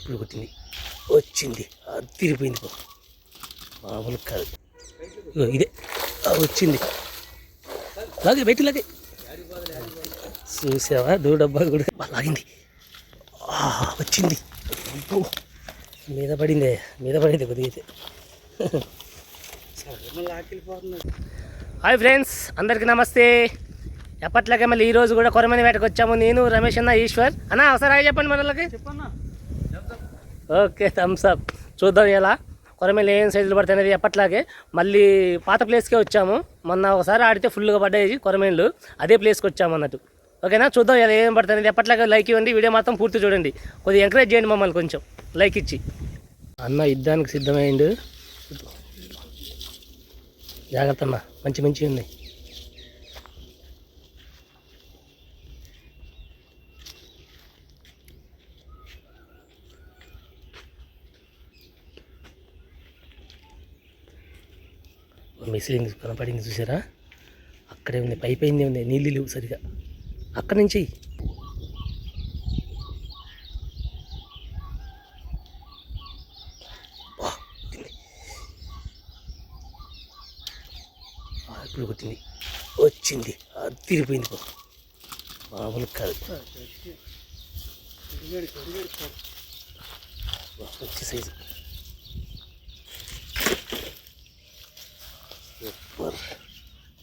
ఇప్పుడు కొట్టింది, వచ్చింది, తిరిగిపోయింది పో, మామూలు కాదు. ఇదే వచ్చింది, లాగే బయట లాగే, చూసావా డబ్బా కూడా లాగింది, వచ్చింది, మీద పడింది కొద్దిగా అయితే. హాయ్ ఫ్రెండ్స్, అందరికీ నమస్తే. ఎప్పట్లాగే మళ్ళీ ఈరోజు కూడా కొరమని వేటకు వచ్చాము. నేను రమేష్ అన్న, ఈశ్వర్ అన్న. ఒకసారి హాయ్ చెప్పండి మనకి. Okay, thumbs up. చూద్దాం ఎలా కొరమేలు ఏం సైజులు పడతాయి అనేది. ఎప్పట్లాగే మళ్ళీ పాత ప్లేస్కే వచ్చాము. మొన్న ఒకసారి ఆడితే ఫుల్గా పడ్డాయి కొరమేలు, అదే ప్లేస్కి వచ్చాము అన్నట్టు. ఓకేనా, చూద్దాం ఎలా ఏం పడుతుంది అనేది. ఎప్పట్లాగే లైక్ ఇవ్వండి, వీడియో మాత్రం పూర్తి చూడండి, కొద్దిగా ఎంకరేజ్ చేయండి మమ్మల్ని కొంచెం లైక్ ఇచ్చి. అన్న యుద్ధానికి సిద్ధమైండు, జాగ్రత్త అన్న, మంచి ఉన్నాయి. మెసిలింగ్ కనపడింది చూసారా, అక్కడే ఉంది, పైపోయింది ఉంది, నీళ్ళు లేవు సరిగా. అక్కడి నుంచి ఇప్పుడు కొట్టింది, వచ్చింది, తిరిగిపోయింది పో, మామూలు కాదు. వచ్చే సైజు సూపర్,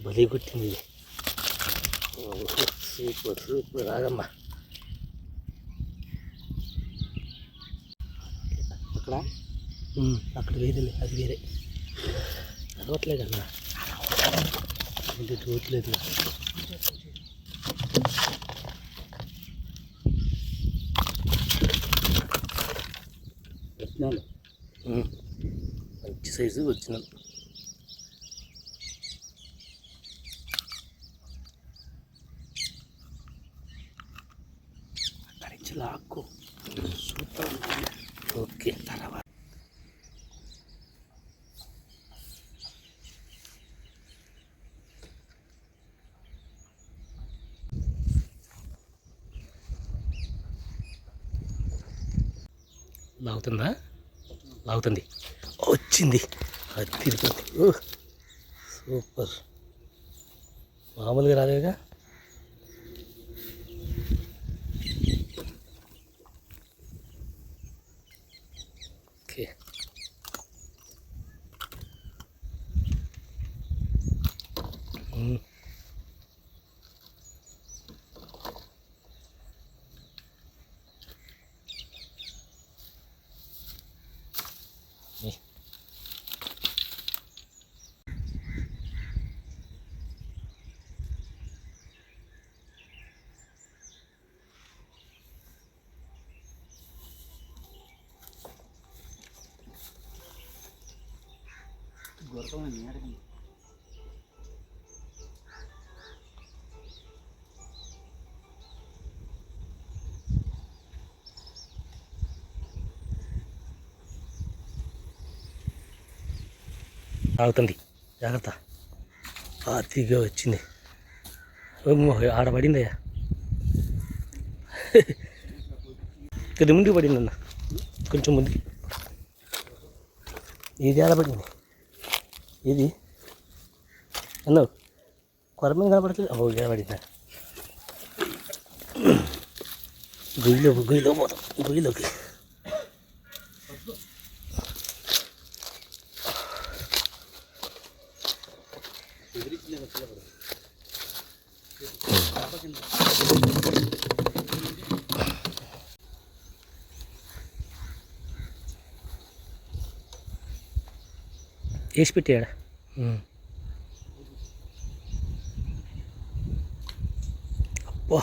బలి కొట్టింది, సూపర్ ఆగమ్మా. అక్కడ వేరే, అది వేరే అలవట్లేదు అన్న, ఇది చూడలేదు. మంచి సైజు వచ్చినాను. అక్కడి నుంచి లాక్కు సూపర్. ఓకే, తర్వాత లాగుతుంది, వచ్చింది, అది తిరిగిపోతుంది. సూపర్, మామూలుగా రాలేగా. ఓకే, ఆగుతుంది, జాగ్రత్త. తిరిగి వచ్చింది, ఆడపడిందయ్యా, కొద్ది ముందుకు పడింది అన్న, కొంచెం ముందుకి. ఇది ఆడపడింది, ఇది అన్న కొరమేలు కనపడుతుంది. ఏడబడిందా, గొయ్యిలో పోతాం, గొయ్యిలోకి. వేసి పెట్టాడా, అబ్బా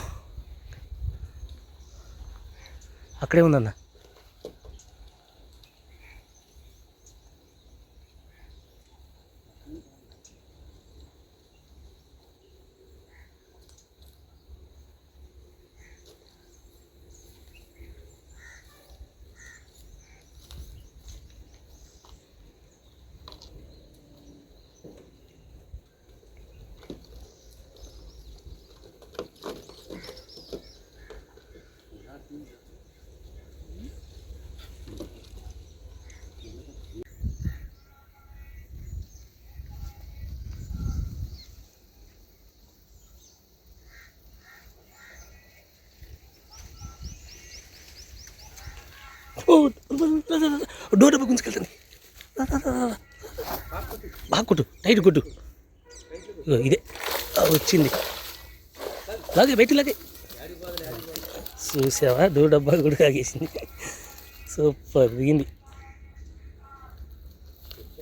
అక్కడే ఉందన్న. డోర్ డబ్బా గుంజుకెళ్తుంది. బాగా కొట్టు, టైట్ కొట్టు. ఇదే వచ్చింది, లాగే బయట లాగే. చూసావా, డోర్ డబ్బా కూడా కాగేసింది. సూపర్ దిగింది,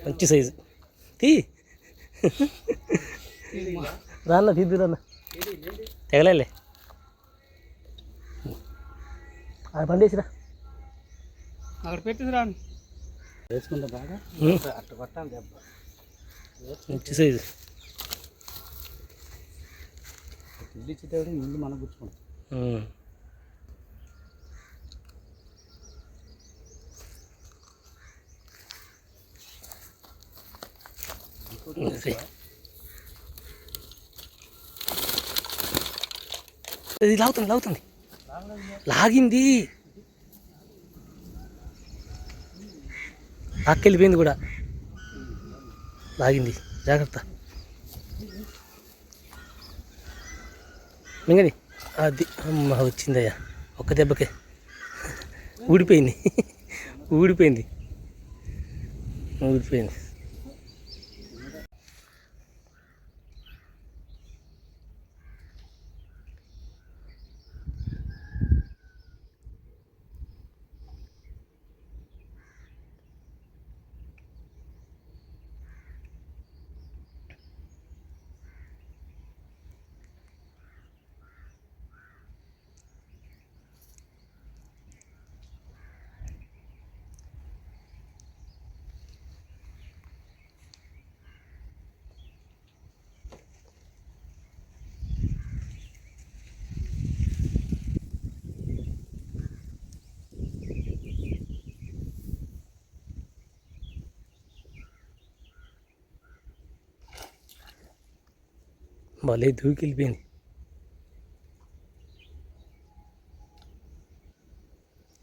మంచి సైజు. తీ రాన్న, తీద్దు రాన్న, తెగలే. అది పండేసిరా, అక్కడ పెట్టింది రాను వేసుకుంటా బాగా అట్ట కొట్టాలి దెబ్బ. మంచి సైజు. ఇల్లు ఇచ్చేటప్పుడు ఇల్లు మనం గుర్చుకుంటాం. ఇది లాగుతుంది, లాగింది, లాక్కెళ్ళిపోయింది కూడా, లాగింది. జాగ్రత్త. మింగది అది. అమ్మ వచ్చిందయ్యా, ఒక్క దెబ్బకే ఊడిపోయింది. ఊడిపోయింది. భలే దూకెళ్ళిపోయింది.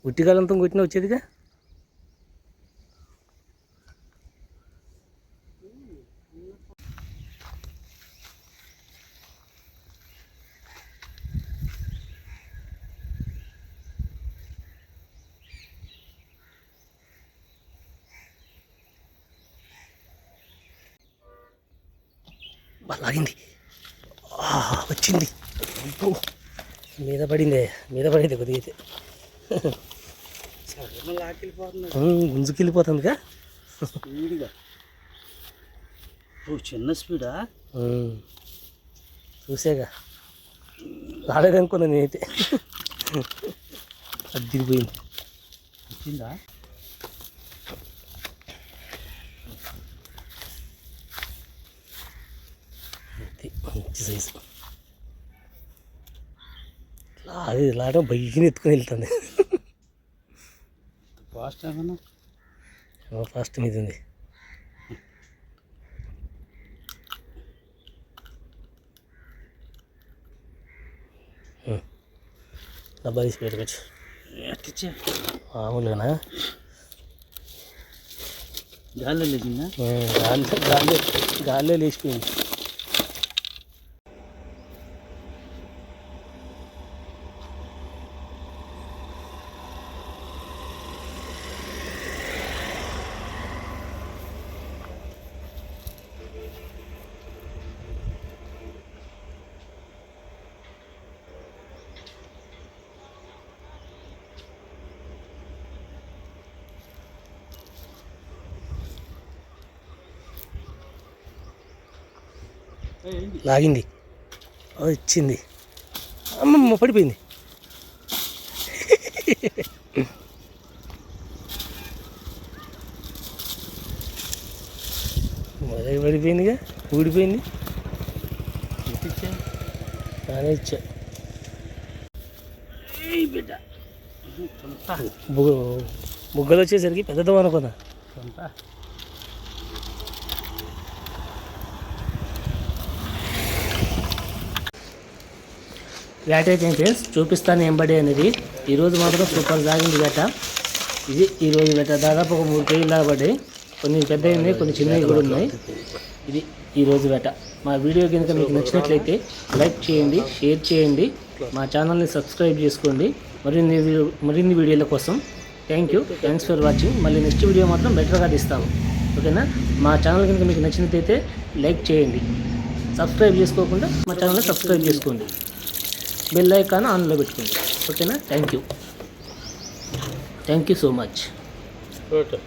ఉట్టికాలంతో కొట్టిన వచ్చేదిగా. లాగింది, వచ్చింది. మీద పడింది కొద్దిగా. గుంజుకెళ్ళిపోతుందిగా స్పీడ్గా. చిన్న స్పీడా? చూసాగా, రాలేదనుకున్నా నేనైతే. అది దిగిపోయింది. వచ్చిందా? మంచి సైజు. అది లాగడం బయటిని ఎత్తుకొని వెళ్తుంది. ఫాస్ట్ ఏమన్నా? ఫాస్ట్ మీద ఉంది. డబ్బా తీసి పెట్టుకోవచ్చు. మామూలుగానా? గాల్లో లేచిందా? గాల్లో లేచిపోయింది. లాగింది, వచ్చింది. అమ్మమ్మ పడిపోయింది. మొదటి పడిపోయిందిగా, ఊడిపోయింది. నానే ఇచ్చా. బుగ్గలు వచ్చేసరికి పెద్దదం అనుకున్నా. వేట అయితే ఫ్రెండ్స్ చూపిస్తాను ఎంబడి అనేది. ఈరోజు మాత్రం సూపర్ సాగింది వేట. ఇది ఈరోజు వేట. దాదాపు ఒక 3 కేజీలు దాకా పడ్డాయి. కొన్ని పెద్దవి ఉన్నాయి, కొన్ని చిన్నవి కూడా ఉన్నాయి. ఇది ఈరోజు వేట. మా వీడియో కనుక మీకు నచ్చినట్లయితే లైక్ చేయండి, షేర్ చేయండి, మా ఛానల్ని సబ్స్క్రైబ్ చేసుకోండి. మరిన్ని వీడియోల కోసం థ్యాంక్స్ ఫర్ వాచింగ్. మళ్ళీ నెక్స్ట్ వీడియో మాత్రం బెటర్గా తీస్తాము. ఓకేనా? మా ఛానల్ కనుక మీకు నచ్చినట్లయితే లైక్ చేయండి. సబ్స్క్రైబ్ చేసుకోకుండా మా ఛానల్ని సబ్స్క్రైబ్ చేసుకోండి. బెల్ ఐకాన్ ఆన్లో పెట్టుకోండి. ఓకేనా? Thank you so much. Okay.